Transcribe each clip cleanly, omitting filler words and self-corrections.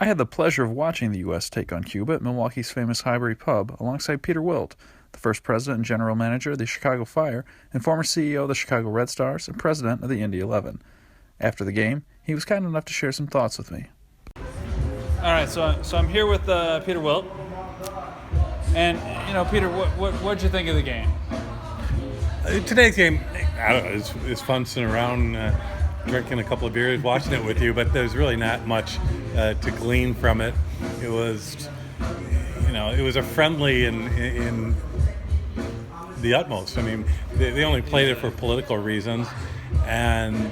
I had the pleasure of watching the U.S. take on Cuba at Milwaukee's famous Highbury pub alongside Peter Wilt, the first president and general manager of the Chicago Fire and former CEO of the Chicago Red Stars and president of the Indy 11. After the game, he was kind enough to share some thoughts with me. All right, so I'm here with Peter Wilt, and Peter, what'd you think of the game? Today's game, I don't know, it's fun sitting around drinking a couple of beers, watching it with you, but there's really not much to glean from it. It was, it was a friendly in the utmost. I mean, they only played it for political reasons, and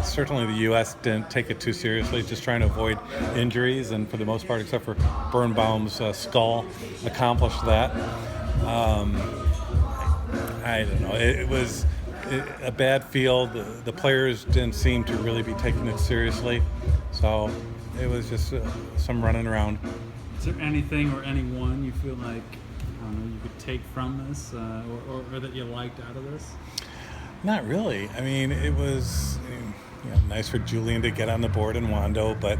certainly the U.S. didn't take it too seriously, just trying to avoid injuries, and for the most part, except for Birnbaum's skull, accomplished that. I don't know. It was a bad field. The players didn't seem to really be taking it seriously, so it was just some running around. Is there anything or anyone you feel like you could take from this, or that you liked out of this? Not really. I mean, it was nice for Julian to get on the board in Wando, but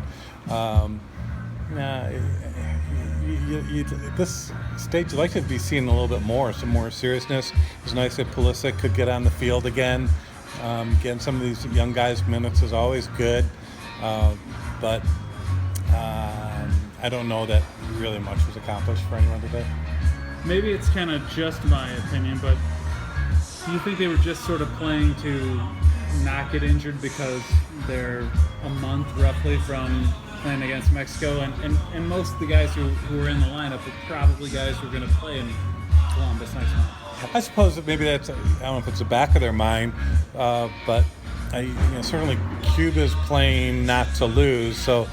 this stage you'd like to be seeing a little bit more, some more seriousness. It was nice that Pulisic could get on the field again. Getting some of these young guys minutes is always good, but I don't know that really much was accomplished for anyone today. Maybe it's kind of just my opinion, but do you think they were just sort of playing to not get injured because they're a month roughly from playing against Mexico, and most of the guys who were in the lineup were probably guys who were going to play in Columbus next month? I suppose that maybe that's, I don't know if it's the back of their mind, but certainly Cuba's playing not to lose, so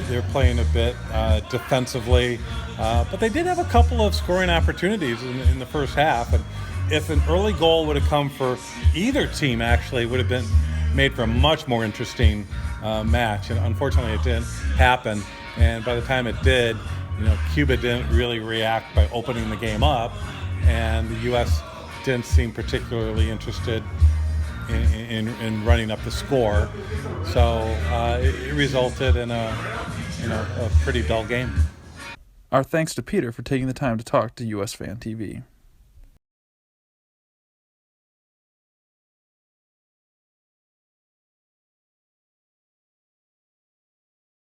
they're playing a bit defensively, but they did have a couple of scoring opportunities in the first half, and if an early goal would have come for either team, actually, it would have been made for a much more interesting match. And unfortunately, it didn't happen. And by the time it did, Cuba didn't really react by opening the game up, and the U.S. didn't seem particularly interested in running up the score. So it resulted in a pretty dull game. Our thanks to Peter for taking the time to talk to USFanTV.